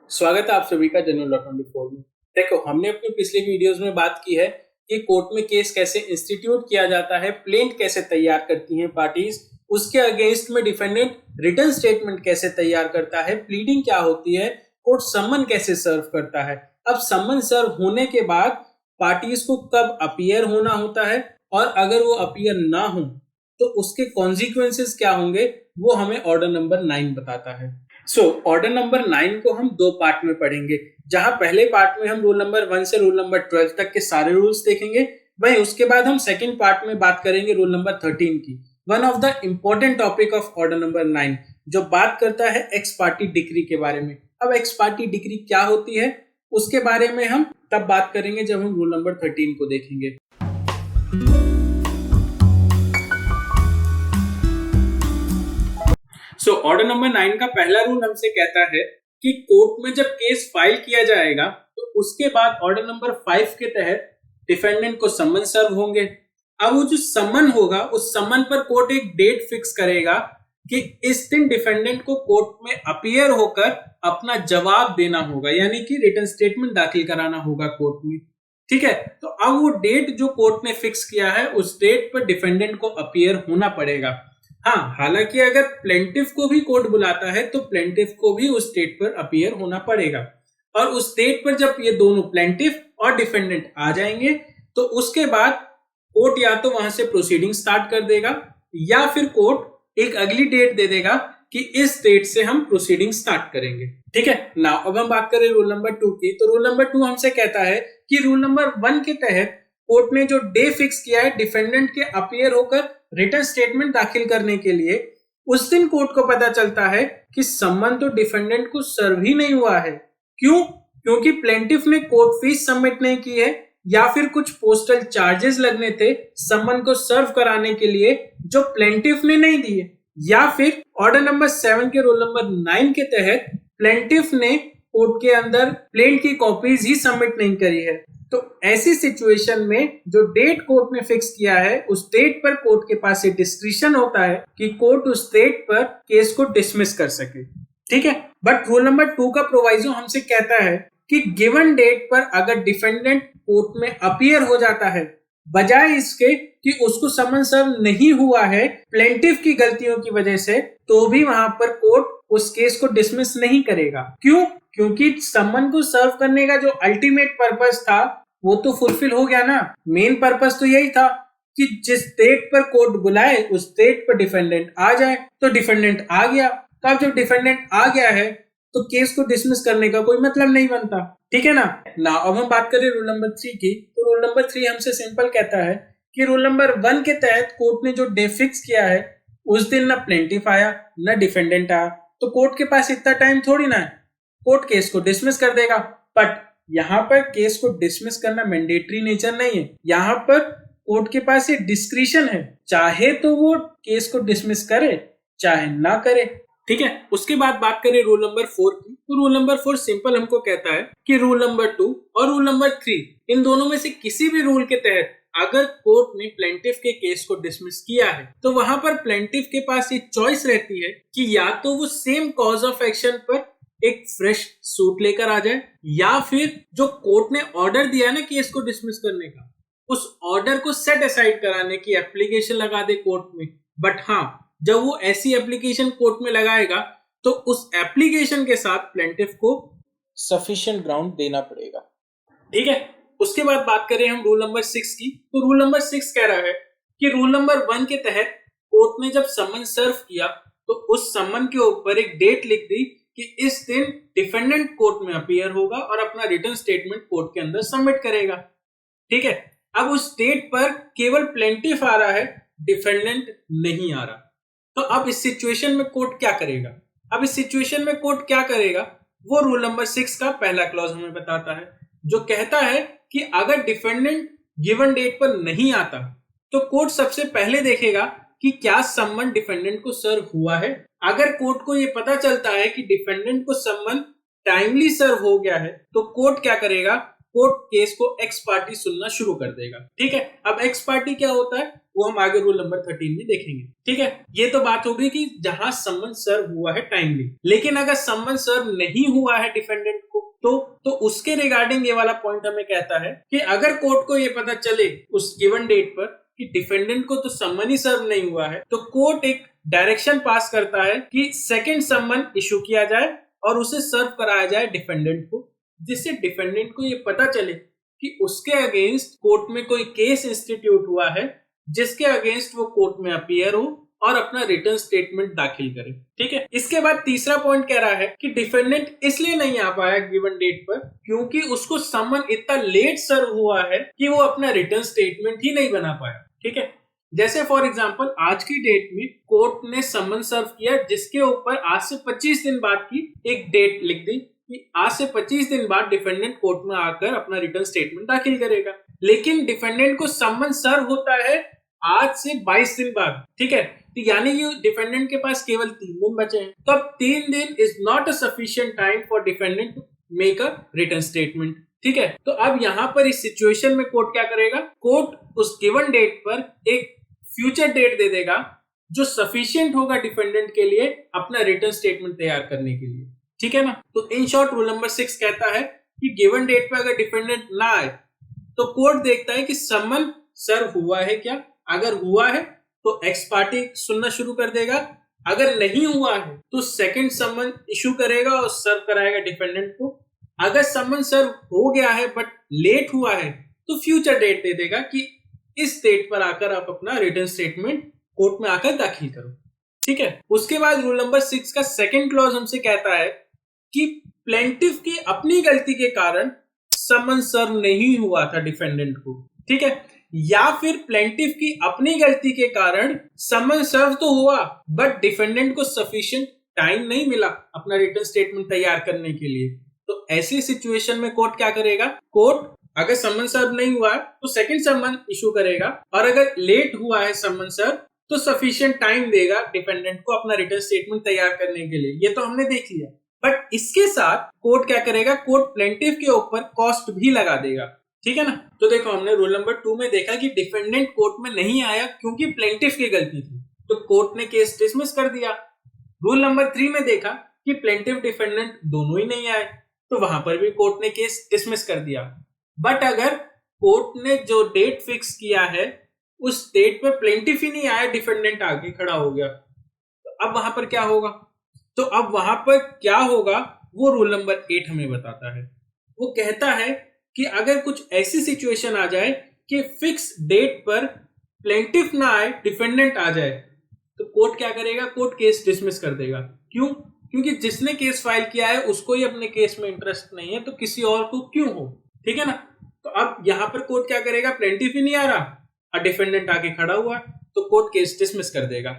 स्वागत है आप सभी का जनरल लॉ 24 में। देखो, हमने अपनी पिछली वीडियोस में बात की है कि कोर्ट में केस कैसे इंस्टीट्यूट किया जाता है, प्लेंट कैसे तैयार करती हैं पार्टीज, उसके अगेंस्ट में डिफेंडेंट रिटन स्टेटमेंट कैसे तैयार करता है, प्लीडिंग क्या होती है, कोर्ट सम्मन कैसे सर्व करता है। अब सम्मन सर्व होने के बाद पार्टीज को कब अपीयर होना होता है और अगर वो अपीयर ना हो तो उसके कॉन्सिक्वेंसेस क्या होंगे, वो हमें ऑर्डर नंबर 9 बताता है। ऑर्डर नंबर 9 को हम दो पार्ट में पढ़ेंगे। जहां पहले पार्ट में हम रूल नंबर 1 से रूल नंबर 12 तक के सारे रूल्स देखेंगे, वहीं उसके बाद हम सेकंड पार्ट में बात करेंगे रूल नंबर 13 की। One of the important topic of order number 9 जो बात करता है एक्स पार्टी डिक्री के बारे में। अब एक्स पार्टी डिक्री क्या होती है उसके बारे में हम तब बात करेंगे जब हम रूल नंबर 13 को देखेंगे। ऑर्डर नंबर 9 का पहला रूल हमसे कहता है कि कोर्ट में जब केस फाइल किया जाएगा तो उसके बाद ऑर्डर नंबर 5 के तहत डिफेंडेंट को सम्मन सर्व होंगे। अब वो जो सम्मन होगा उस सम्मन पर कोर्ट एक डेट फिक्स करेगा कि इस दिन डिफेंडेंट को कोर्ट में अपीयर होकर अपना जवाब देना होगा, यानी कि रिटन स्टेटमेंट दाखिल कराना होगा कोर्ट में। ठीक है, तो अब वो डेट जो कोर्ट ने फिक्स किया है उस डेट पर डिफेंडेंट को अपीयर होना पड़ेगा। हाँ, हालांकि अगर प्लेंटिफ को भी कोर्ट बुलाता है तो प्लेंटिफ को भी उस डेट पर अपीयर होना पड़ेगा, और उस डेट पर जब ये दोनों प्लेंटिफ और डिफेंडेंट आ जाएंगे तो उसके बाद कोर्ट या तो वहां से प्रोसीडिंग स्टार्ट कर देगा या फिर कोर्ट एक अगली डेट दे देगा कि इस डेट से हम प्रोसीडिंग स्टार्ट करेंगे। ठीक है, नाउ अब हम बात करें रूल नंबर 2 की। तो रूल नंबर 2 हमसे कहता है कि रूल नंबर 1 के तहत कोर्ट ने जो डे फिक्स किया है डिफेंडेंट के अपीयर होकर रिटन स्टेटमेंट दाखिल करने के लिए, उस दिन कोर्ट को पता चलता है कि सम्मन तो डिफेंडेंट को सर्व ही नहीं हुआ है। क्यों? क्योंकि प्लेंटिफ ने कोर्ट फीस सबमिट नहीं की है या फिर कुछ पोस्टल चार्जेस लगने थे सम्मन को सर्व कराने के लिए जो प्लेंटिफ ने नहीं दिए, या फिर ऑर्डर नंबर 7 के रूल नंबर 9 के तहत प्लेंटिफ ने कोर्ट के अंदर प्लेंट की कॉपीज ही सबमिट नहीं करी है। तो ऐसी सिचुएशन में जो डेट कोर्ट ने फिक्स किया है उस डेट पर कोर्ट के पास एक डिस्क्रिशन होता है कि कोर्ट उस डेट पर केस को डिसमिस कर सके। ठीक है, बट रूल नंबर 2 का प्रोवाइजो हमसे कहता है कि गिवन डेट पर अगर डिफेंडेंट कोर्ट में अपीयर हो जाता है, बजाय इसके कि उसको समन सर्व नहीं हुआ है प्लेंटिफ की गलतियों की वजह से, तो भी वहां पर कोर्ट उस केस को डिसमिस नहीं करेगा। क्यों? क्योंकि सम्मन को सर्व करने का जो अल्टीमेट पर्पस था वो तो फुलफिल हो गया ना। मेन पर्पस तो यही था कि जिस डेट पर कोर्ट बुलाए उस डेट पर डिफेंडेंट आ जाए, तो डिफेंडेंट आ गया। तो अब जब डिफेंडेंट आ गया है तो केस को डिसमिस करने का कोई मतलब नहीं बनता। ठीक है ना। अब हम बात करें रूल नंबर 3 की। तो रूल नंबर 3 हमसे सिंपल कहता है कि रूल नंबर 1 के तहत कोर्ट ने जो डे फिक्स किया है उस दिन ना प्लेंटिफ आया ना डिफेंडेंट आया, तो कोर्ट के पास इतना टाइम थोड़ी ना है, कोर्ट केस को डिसमिस कर देगा। बट यहाँ पर केस को डिसमिस करना मैंडेटरी नेचर नहीं है, यहाँ पर कोर्ट के पास ये डिस्क्रिशन है, चाहे तो वो केस को डिसमिस करे चाहे ना करे। ठीक है, उसके बाद बात करें रूल नंबर 4 की। तो रूल नंबर 4 सिंपल हमको कहता है कि रूल नंबर 2 और रूल नंबर 3 इन दोनों में से किसी भी रूल के तहत अगर कोर्ट ने प्लेंटिफ के केस को डिसमिस किया है तो वहां पर प्लेंटिफ के पास एक चॉइस रहती है कि या तो वो सेम कॉज ऑफ एक्शन पर एक फ्रेश सूट लेकर आ जाए, या फिर जो कोर्ट ने ऑर्डर दिया ना केस को डिसमिस करने का, उस ऑर्डर को सेट असाइड कराने की एप्लीकेशन लगा दे कोर्ट में। बट हाँ, जब वो ऐसी एप्लीकेशन कोर्ट में लगाएगा तो उस एप्लीकेशन के साथ प्लेंटिफ को सफिशिएंट ग्राउंड देना पड़ेगा। ठीक है, उसके बाद बात करें हम रूल नंबर 6 की। तो रूल नंबर 6 कह रहा है कि रूल नंबर 1 के तहत कोर्ट ने जब सम्मन सर्व किया तो उस सम्मन के ऊपर एक डेट लिख दी कि इस दिन डिफेंडेंट कोर्ट में अपीयर होगा और अपना रिटन स्टेटमेंट कोर्ट के अंदर सबमिट करेगा। ठीक है, अब उस डेट पर केवल प्लेंटिफ आ रहा है, डिफेंडेंट नहीं आ रहा। तो अब इस सिचुएशन में कोर्ट क्या करेगा? अब इस सिचुएशन में कोर्ट क्या करेगा वो रूल नंबर 6 का पहला क्लॉज हमें बताता है, जो कहता है कि अगर डिफेंडेंट गिवन डेट पर नहीं आता तो कोर्ट सबसे पहले देखेगा कि क्या सम्मन डिफेंडेंट को सर्व हुआ है। अगर कोर्ट को यह पता चलता है कि डिफेंडेंट को सम्मन टाइमली सर्व हो गया है तो कोर्ट क्या करेगा, कोर्ट केस को एक्स पार्टी सुनना शुरू कर देगा। ठीक है, अब एक्स पार्टी क्या होता है वो हम आगे रूल नंबर 13 में देखेंगे। ठीक है, ये तो बात हो गई कि जहां समन सर्व हुआ है टाइमली, लेकिन अगर समन सर्व नहीं हुआ है डिफेंडेंट को तो उसके रिगार्डिंग ये वाला पॉइंट हमें कहता है कि अगर कोर्ट को ये पता चले उस गिवन डेट पर कि डिफेंडेंट को तो समन ही सर्व नहीं हुआ है, तो कोर्ट एक डायरेक्शन पास करता है कि सेकंड समन इशू किया जाए और उसे सर्व कराया जाए डिफेंडेंट को, जिससे डिफेंडेंट को ये पता चले कि उसके अगेंस्ट कोर्ट में कोई केस इंस्टीट्यूट हुआ है जिसके अगेंस्ट वो कोर्ट में अपीयर हो और अपना रिटर्न स्टेटमेंट दाखिल करे। ठीक है, इसके बाद तीसरा पॉइंट कह रहा है कि डिफेंडेंट इसलिए नहीं आ पाया गिवन डेट पर क्योंकि उसको समन इतना लेट सर्व हुआ है कि वो अपना रिटर्न स्टेटमेंट ही नहीं बना पाया। ठीक है, जैसे फॉर एग्जांपल आज की डेट में कोर्ट ने समन सर्व किया जिसके ऊपर आज से 25 दिन बाद की एक डेट लिख दी कि आज से 25 दिन बाद डिफेंडेंट कोर्ट में आकर अपना रिटर्न स्टेटमेंट दाखिल करेगा, लेकिन डिफेंडेंट को समन सर्व होता है आज से 22 दिन बाद। ठीक है, तो यानी कि डिफेंडेंट के पास केवल 3 दिन बचे हैं, तो अब 3 दिन is not a sufficient time for defendant to make a return statement. ठीक है, तो अब यहां पर इस सिचुएशन में कोर्ट क्या करेगा, कोर्ट उस गिवन डेट पर एक फ्यूचर डेट दे देगा जो सफिशिएंट होगा डिफेंडेंट के लिए अपना रिटर्न स्टेटमेंट तैयार करने के लिए। ठीक है ना, तो इन शॉर्ट रूल नंबर 6 कहता है कि गिवन डेट पर अगर डिफेंडेंट ना आए तो कोर्ट देखता है कि समन सर्व हुआ है क्या, अगर हुआ है तो एक्स पार्टी सुनना शुरू कर देगा, अगर नहीं हुआ है तो सेकंड समन इशू करेगा और सर्व कराएगा डिफेंडेंट को, अगर समन सर्व हो गया है बट लेट हुआ है तो फ्यूचर डेट दे देगा कि इस डेट पर आकर आप अपना रिटर्न स्टेटमेंट कोर्ट में आकर दाखिल करो। ठीक है, उसके बाद रूल नंबर 6 का सेकंड क्लॉज हमसे कहता है कि प्लेंटिफ की अपनी गलती के कारण समन सर्व नहीं हुआ था डिफेंडेंट को। ठीक है, या फिर प्लेंटिफ की अपनी गलती के कारण समन सर्व तो हुआ बट डिफेंडेंट को सफिशिएंट टाइम नहीं मिला अपना रिटर्न स्टेटमेंट तैयार करने के लिए, तो ऐसी सिचुएशन में कोर्ट क्या करेगा, कोर्ट अगर समन सर्व नहीं हुआ है तो सेकंड समन इशू करेगा और अगर लेट हुआ है समन सर्व तो सफिशिएंट टाइम देगा डिफेंडेंट को अपना रिटर्न स्टेटमेंट तैयार करने के लिए। ये तो हमने देख लिया, बट इसके साथ कोर्ट क्या करेगा, कोर्ट प्लेंटिफ के ऊपर कॉस्ट भी लगा देगा। ठीक है ना, तो देखो हमने रूल नंबर 2 में देखा कि डिफेंडेंट कोर्ट में नहीं आया क्योंकि प्लेंटिफ की गलती थी, तो कोर्ट ने केस डिसमिस कर दिया। रूल नंबर 3 में देखा कि प्लेंटिफ डिफेंडेंट दोनों ही नहीं आए, तो वहां पर भी कोर्ट ने केस डिसमिस कर दिया। बट अगर कोर्ट ने जो डेट फिक्स किया है उस डेट पर प्लेंटिफ ही नहीं आया, डिफेंडेंट आगे खड़ा हो गया, तो अब वहां पर क्या होगा, तो अब वहां पर क्या होगा वो रूल नंबर 8 हमें बताता है। वो कहता है कि अगर कुछ ऐसी सिचुएशन आ जाए कि फिक्स डेट पर प्लेंटिफ ना आए डिफेंडेंट आ जाए, तो कोर्ट क्या करेगा, कोर्ट केस डिसमिस कर देगा। क्यों, क्योंकि जिसने केस फाइल किया है उसको ही अपने केस में इंटरेस्ट नहीं है, तो किसी और को क्यों हो। ठीक है ना, तो अब यहां पर कोर्ट क्या करेगा, प्लेंटिफ ही नहीं आ रहा और डिफेंडेंट आके खड़ा हुआ तो कोर्ट केस डिसमिस कर देगा।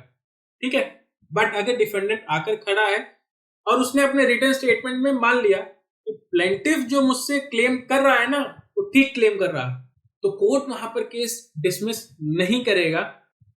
ठीक है, बट अगर डिफेंडेंट आकर खड़ा है और उसने अपने रिटर्न स्टेटमेंट में मान लिया कि प्लेंटिफ जो मुझसे क्लेम कर रहा है ना वो ठीक क्लेम कर रहा है, तो कोर्ट वहां पर केस डिसमिस नहीं करेगा,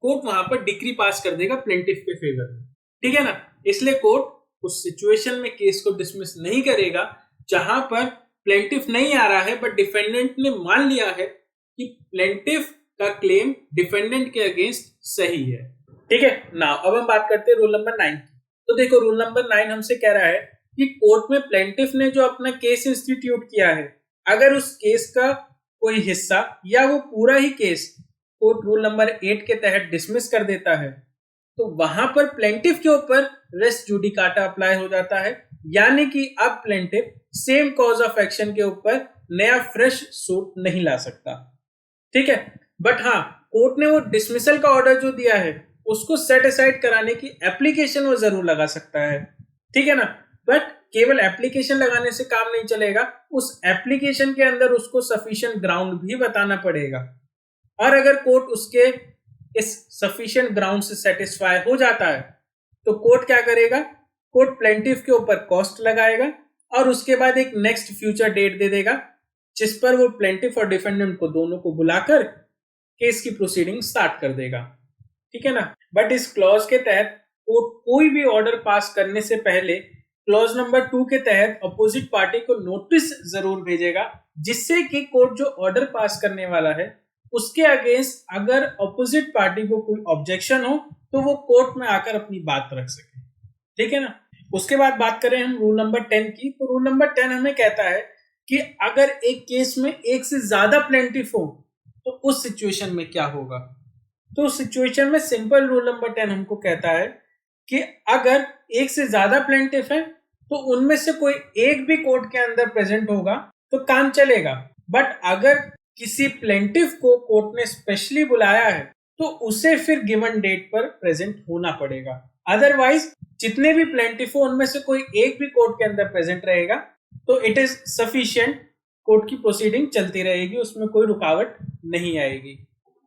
कोर्ट वहां पर डिक्री पास कर देगा प्लेंटिफ के फेवर में। ठीक है ना, इसलिए कोर्ट उस सिचुएशन में केस को डिसमिस नहीं करेगा जहां पर प्लेंटिफ नहीं आ रहा है बट डिफेंडेंट ने मान लिया है कि प्लेंटिफ का क्लेम डिफेंडेंट के अगेंस्ट सही है। ठीक है ना, अब हम बात करते हैं रूल नंबर 9 की। तो देखो रूल नंबर 9 हमसे कह रहा है कि कोर्ट में प्लेंटिफ ने जो अपना केस इंस्टीट्यूट किया है, अगर उस केस का कोई हिस्सा या वो पूरा ही केस कोर्ट रूल नंबर 8 के तहत डिसमिस कर देता है, तो वहां पर प्लेंटिफ के ऊपर रेस जुडिकाटा अप्लाई हो जाता है, यानी कि अब plaintiff same cause of action के ऊपर नया फ्रेश सूट नहीं ला सकता। ठीक है, बट हाँ कोर्ट ने वो डिसमिसल का ऑर्डर जो दिया है उसको सेट असाइड कराने की एप्लीकेशन वो जरूर लगा सकता है। ठीक है ना, बट केवल एप्लीकेशन लगाने से काम नहीं चलेगा, उस एप्लीकेशन के अंदर उसको सफिशिएंट ग्राउंड भी बताना पड़ेगा, और अगर कोर्ट उसके इस सफिशिएंट ग्राउंड से सेटिस्फाई हो जाता है तो कोर्ट क्या करेगा, कोर्ट प्लेंटिफ के ऊपर कॉस्ट लगाएगा और उसके बाद एक नेक्स्ट फ्यूचर डेट दे देगा जिस पर वो प्लेंटिफ और डिफेंडेंट को दोनों को बुलाकर केस की प्रोसीडिंग स्टार्ट कर देगा। ठीक है ना, बट इस क्लॉज के तहत कोर्ट कोई भी ऑर्डर पास करने से पहले क्लॉज नंबर 2 के तहत अपोजिट पार्टी को नोटिस जरूर भेजेगा जिससे कि कोर्ट जो ऑर्डर पास करने वाला है उसके अगेंस्ट अगर ऑपोजिट पार्टी को कोई ऑब्जेक्शन हो तो वो कोर्ट में आकर अपनी बात रख सके। ठीक है ना। उसके बाद बात करें हम रूल नंबर 10 की, तो रूल नंबर 10 हमें कहता है कि अगर एक केस में एक से ज्यादा प्लेंटिफ हो तो उस सिचुएशन में क्या होगा। तो उस सिचुएशन में सिंपल रूल नंबर 10 हमको कहता है कि अगर एक से ज्यादा प्लेंटिफ है तो उनमें से कोई एक भी कोर्ट के अंदर प्रेजेंट होगा तो काम चलेगा। बट अगर किसी प्लेंटिफ को कोर्ट ने स्पेशली बुलाया है तो उसे फिर गिवन डेट पर प्रेजेंट होना पड़ेगा। अदरवाइज जितने भी प्लेंटिफ हो उनमें से कोई एक भी कोर्ट के अंदर प्रेजेंट रहेगा तो इट इज सफिशिएंट, कोर्ट की प्रोसीडिंग चलती रहेगी, उसमें कोई रुकावट नहीं आएगी।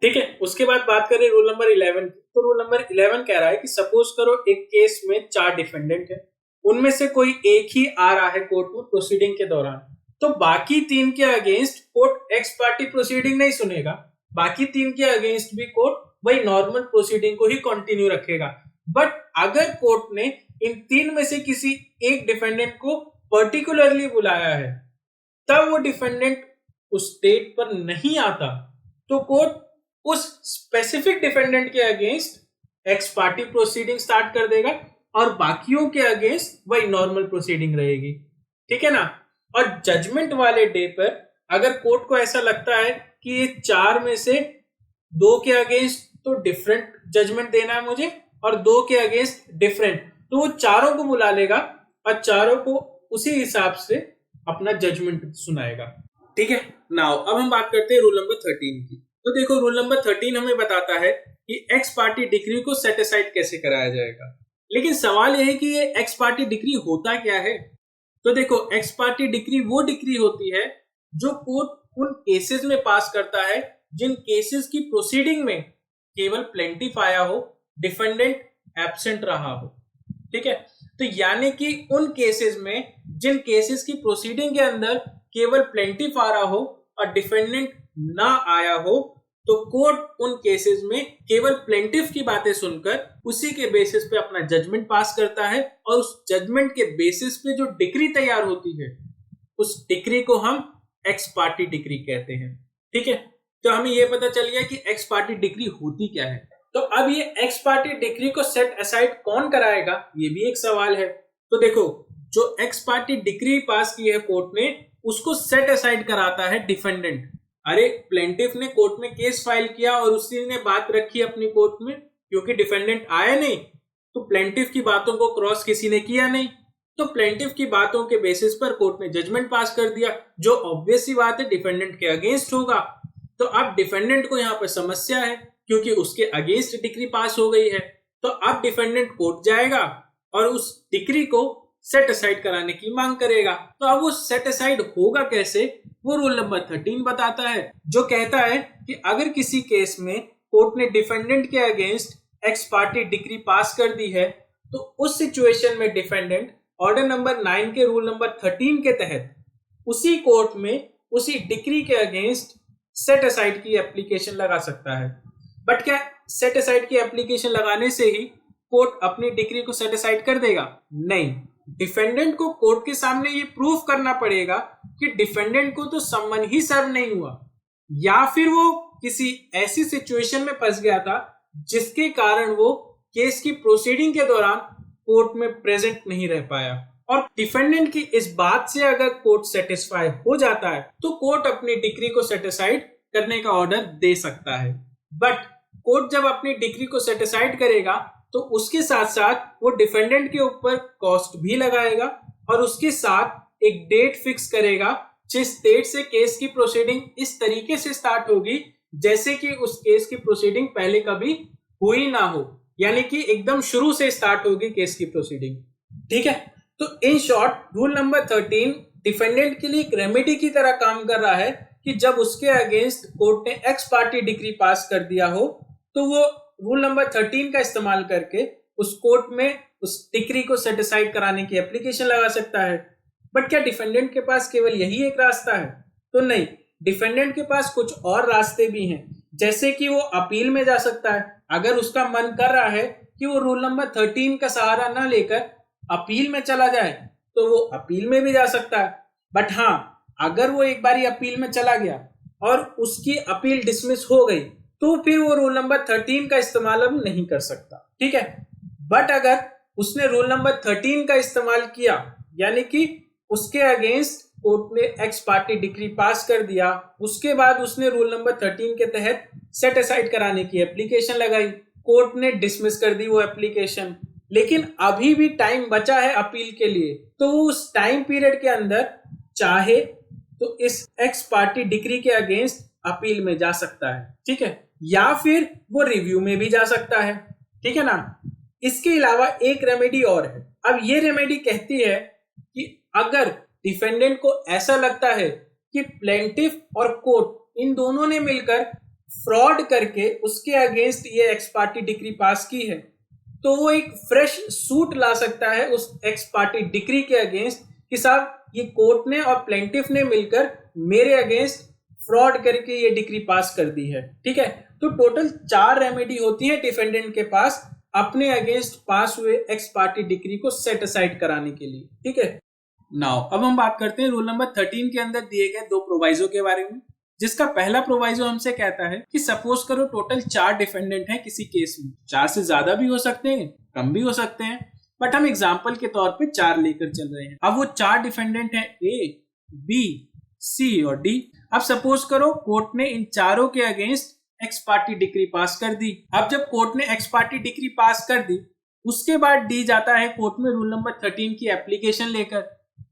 ठीक है। उसके बाद बात करें रूल नंबर 11 की, तो रूल नंबर 11 कह रहा है कि सपोज करो एक केस में 4 डिफेंडेंट है, उनमें से कोई एक ही आ रहा है कोर्ट में प्रोसीडिंग के दौरान, तो बाकी 3 के against court x party proceeding नहीं सुनेगा, बाकी 3 के अगेंस्ट भी कोर्ट वही नॉर्मल प्रोसीडिंग को ही कंटिन्यू रखेगा। बट अगर कोर्ट ने इन 3 में से किसी एक डिफेंडेंट को पर्टिकुलरली बुलाया है तब वो डिफेंडेंट उस डेट पर नहीं आता तो कोर्ट उस स्पेसिफिक डिफेंडेंट के against x party proceeding start कर देगा और बाकियों के अगेंस्ट वही नॉर्मल प्रोसीडिंग रहेगी। ठीक है ना। और जजमेंट वाले डे पर अगर कोर्ट को ऐसा लगता है कि ये 4 में से 2 के अगेंस्ट तो डिफरेंट जजमेंट देना है मुझे और 2 के अगेंस्ट डिफरेंट, तो वो चारों को बुला लेगा और चारों को उसी हिसाब से अपना जजमेंट सुनाएगा। ठीक है। नाउ अब हम बात करते हैं रूल नंबर 13 की। तो देखो रूल नंबर 13 हमें बताता है कि एक्स पार्टी डिक्री को सेट असाइड कैसे कराया जाएगा। लेकिन सवाल यह है कि ये एक्स पार्टी डिक्री होता क्या है। तो देखो एक्स पार्टी डिक्री वो डिक्री होती है जो कोर्ट उन केसेस में पास करता है जिन केसेस की प्रोसीडिंग में केवल प्लेंटिफ आया हो, डिफेंडेंट एब्सेंट रहा हो। ठीक है। तो यानी कि उन केसेस में जिन केसेस की प्रोसीडिंग के अंदर केवल प्लेंटिफ आ रहा हो और डिफेंडेंट ना आया हो तो कोर्ट उन केसेस में केवल प्लेंटिफ की बातें सुनकर उसी के बेसिस पे अपना जजमेंट पास करता है और उस जजमेंट के बेसिस पे जो डिक्री तैयार होती है उस डिक्री को हम एक्स पार्टी डिक्री कहते हैं। ठीक है। तो हमें यह पता चल गया कि एक्स पार्टी डिक्री होती क्या है। तो अब ये एक्स पार्टी डिक्री को सेट असाइड कौन कराएगा, ये भी एक सवाल है। तो देखो जो एक्स पार्टी डिक्री पास की है कोर्ट ने उसको सेट असाइड कराता है डिफेंडेंट। अरे प्लेंटिफ ने कोर्ट में केस फाइल किया और उसी ने बात रखी अपनी कोर्ट में, क्योंकि डिफेंडेंट आया नहीं तो प्लेंटिफ की बातों को क्रॉस किसी ने किया नहीं, तो प्लेंटिफ की बातों के बेसिस पर कोर्ट ने जजमेंट पास कर दिया जो ऑब्वियस सी बात है डिफेंडेंट के अगेंस्ट होगा। तो अब डिफेंडेंट को यहाँ पर समस्या है क्योंकि उसके अगेंस्ट डिक्री पास हो गई है। तो अब डिफेंडेंट कोर्ट जाएगा और उस डिक्री को सेट असाइड कराने की मांग करेगा। तो अब वो सेट असाइड होगा कैसे, वो रूल नंबर 13 बताता है, जो कहता है कि अगर किसी केस में कोर्ट ने डिफेंडेंट के against x party decree pass कर दी है तो उस सिचुएशन में डिफेंडेंट ऑर्डर नंबर 9 के रूल नंबर 13 के तहत उसी कोर्ट में उसी डिक्री के अगेंस्ट सेट असाइड की एप्लीकेशन लगा सकता है। बट क्या सेट असाइड की एप्लीकेशन लगाने से ही कोर्ट अपनी डिक्री को सेट असाइड कर देगा? नहीं, डिफेंडेंट को कोर्ट के सामने ये प्रूफ करना पड़ेगा कि डिफेंडेंट को तो सम्मन ही सर्व नहीं हुआ या फिर वो किसी ऐसी सिचुएशन में फंस गया था जिसके कारण वो केस की प्रोसीडिंग के दौरान कोर्ट में प्रेजेंट नहीं रह पाया। और डिफेंडेंट की इस बात से अगर कोर्ट सेटिस्फाई हो जाता है तो कोर्ट अपनी डिक्री को सेट असाइड करने का ऑर्डर दे सकता है। बट कोर्ट जब अपनी डिक्री को सेट असाइड करेगा तो उसके साथ साथ वो डिफेंडेंट के ऊपर कॉस्ट भी लगाएगा और उसके साथ एक डेट फिक्स करेगा जिस डेट से केस की प्रोसीडिंग इस तरीके से स्टार्ट होगी जैसे कि उस केस की प्रोसीडिंग पहले कभी हुई ना हो, यानी कि एकदम शुरू से स्टार्ट होगी केस की प्रोसीडिंग। ठीक है। तो in short rule number 13 defendant के लिए एक रेमेडी की तरह काम कर रहा है कि जब उसके अगेंस्ट कोर्ट ने एक्स पार्टी डिक्री पास कर दिया हो तो वो रूल नंबर 13 का इस्तेमाल करके उस कोर्ट में उस डिक्री को सेट असाइड कराने की एप्लीकेशन लगा सकता है। बट क्या डिफेंडेंट के पास केवल यही एक रास्ता है? तो नहीं, डिफेंडेंट के पास कुछ और रास्ते भी हैं, जैसे कि वो अपील में जा सकता है। अगर उसका मन कर रहा है कि वो रूल नंबर 13 का सहारा ना लेकर अपील में चला जाए तो वो अपील में भी जा सकता है। बट हाँ, अगर वो एक बारी अपील में चला गया और उसकी अपील डिसमिस हो गई तो फिर वो रूल नंबर 13 का इस्तेमाल अब नहीं कर सकता, ठीक है। बट अगर उसने रूल नंबर 13 का इस्तेमाल किया, यानी कि उसके अगेंस्ट कोर्ट ने एक्स पार्टी डिक्री पास कर दिया, उसके बाद उसने रूल नंबर 13 के तहत सेट असाइड कराने की एप्लीकेशन लगाई, कोर्ट ने डिसमिस कर दी वो एप्लीकेशन, लेकिन अभी भी टाइम बचा है अपील के लिए, तो वो उस टाइम पीरियड के अंदर चाहे तो इस एक्स पार्टी डिक्री के अगेंस्ट अपील में जा सकता है, ठीक है, या फिर वो रिव्यू में भी जा सकता है, ठीक है ना। इसके अलावा एक रेमेडी और है। अब ये रेमेडी कहती है कि अगर डिफेंडेंट को ऐसा लगता है कि प्लेंटिफ और कोर्ट इन दोनों ने मिलकर फ्रॉड करके उसके अगेंस्ट ये एक्स पार्टी डिक्री पास की है, तो वो एक फ्रेश सूट ला सकता है उस एक्स पार्टी डिक्री के अगेंस्ट कि साहब ये कोर्ट ने और प्लेंटिफ ने मिलकर मेरे अगेंस्ट फ्रॉड करके ये डिक्री पास कर दी है, ठीक है। तो टोटल 4 रेमेडी होती है डिफेंडेंट के पास अपने अगेंस्ट पास हुए एक्स पार्टी डिक्री को सेट असाइड कराने के लिए, ठीक है। नाउ अब हम बात करते हैं रूल नंबर 13 के अंदर दिए गए 2 प्रोवाइजो के बारे में, जिसका पहला प्रोवाइजो हमसे कहता है कि सपोज करो टोटल 4 डिफेंडेंट हैं किसी केस में, 4 से ज्यादा भी हो सकते हैं, कम भी हो सकते हैं, बट हम एग्जांपल के तौर पे 4 लेकर चल रहे हैं। अब वो 4 डिफेंडेंट हैं ए, बी, सी और डी। अब सपोज करो कोर्ट ने इन चारों के against x party decree pass कर दी। अब जब कोर्ट ने एक्स पार्टी डिक्री पास कर दी, उसके बाद डी जाता है कोर्ट में रूल नंबर 13 की एप्लीकेशन लेकर,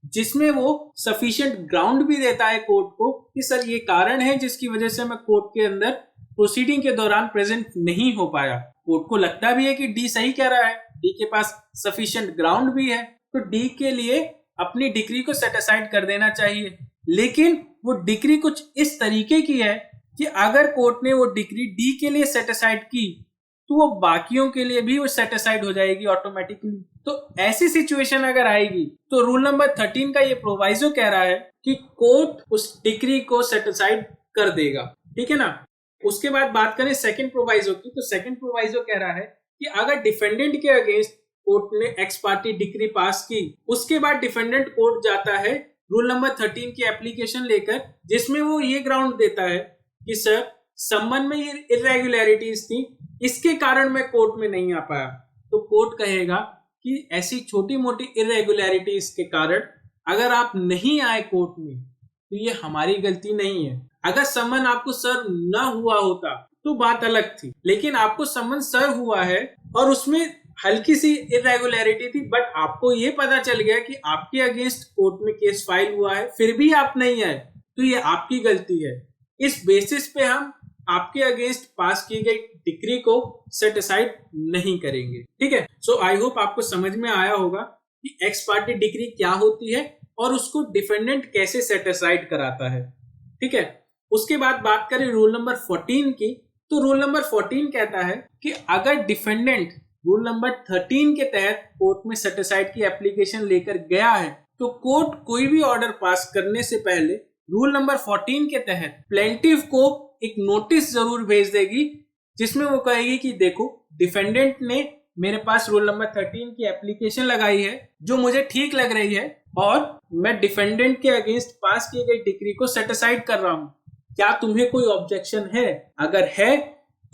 जिसमें वो सफिशिएंट ग्राउंड भी देता है कोर्ट को कि सर ये कारण है जिसकी वजह से मैं कोर्ट के अंदर प्रोसीडिंग के दौरान प्रेजेंट नहीं हो पाया। कोर्ट को लगता भी है कि डी सही कह रहा है, डी के पास सफिशिएंट ग्राउंड भी है, तो डी के लिए अपनी डिक्री को सेट असाइड कर देना चाहिए। लेकिन वो डिक्री कुछ इस तरीके की है कि अगर कोर्ट ने वो डिक्री डी के लिए सेट असाइड की तो वो बाकियों के लिए भी वो सेट असाइड हो जाएगी ऑटोमेटिकली। तो ऐसी सिचुएशन अगर आएगी तो रूल नंबर 13 का ये प्रोवाइजो कह रहा है कि कोर्ट उस डिक्री को सेट असाइड कर देगा, ठीक है ना। उसके बाद बात करें सेकंड प्रोवाइजो की, तो सेकंड प्रोवाइजो कह रहा है कि अगर डिफेंडेंट के अगेंस्ट कोर्ट ने एक्स पार्टी डिक्री पास की, उसके बाद डिफेंडेंट कोर्ट जाता है रूल नंबर 13 की एप्लीकेशन लेकर, जिसमें वो ये ग्राउंड देता है कि सर संबंध में ये इरेगुलरिटीज थी, इसके कारण मैं कोर्ट में नहीं आ पाया, तो कोर्ट कहेगा कि ऐसी छोटी मोटी इरेगुलरिटीज के कारण अगर आप नहीं आए कोर्ट में तो ये हमारी गलती नहीं है। अगर सम्मन आपको सर्व ना हुआ होता तो बात अलग थी, लेकिन आपको सम्मन सर्व हुआ है और उसमें हल्की सी इरेगुलरिटी थी, बट आपको ये पता चल गया कि आपके अगेंस्ट कोर्ट में केस फाइल हुआ है, फिर भी आप नहीं आए, तो ये आपकी गलती है। इस बेसिस पे हम आपके अगेंस्ट पास की गई डिक्री को सेट असाइड नहीं करेंगे, ठीक है। सो आई होप आपको समझ में आया होगा कि एक्स पार्टी डिक्री क्या होती है और उसको डिफेंडेंट कैसे सेट असाइड कराता है, ठीक है। उसके बाद बात करें रूल नंबर 14 की, तो रूल नंबर 14 कहता है कि अगर डिफेंडेंट रूल नंबर 13 के तहत कोर्ट में सेट असाइड की एप्लीकेशन लेकर गया है, तो कोर्ट कोई भी ऑर्डर पास करने से पहले रूल नंबर 14 के तहत प्लेंटिफ को एक नोटिस जरूर भेज देगी, जिसमें वो कहेगी कि देखो डिफेंडेंट ने मेरे पास रूल नंबर 13 की एप्लीकेशन लगाई है जो मुझे ठीक लग रही है और मैं डिफेंडेंट के अगेंस्ट पास की गई डिक्री को सेट असाइड कर रहा हूं, क्या तुम्हें कोई ऑब्जेक्शन है? अगर है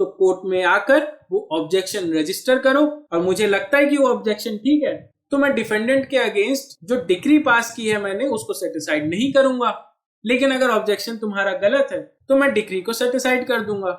तो कोर्ट में आकर वो ऑब्जेक्शन रजिस्टर करो, और मुझे लगता है कि वो ऑब्जेक्शन ठीक है तो मैं डिफेंडेंट के अगेंस्ट जो डिक्री पास की है मैंने उसको सेट असाइड नहीं करूंगा। लेकिन अगर ऑब्जेक्शन तुम्हारा गलत है तो मैं डिक्री को सेट असाइड कर दूंगा।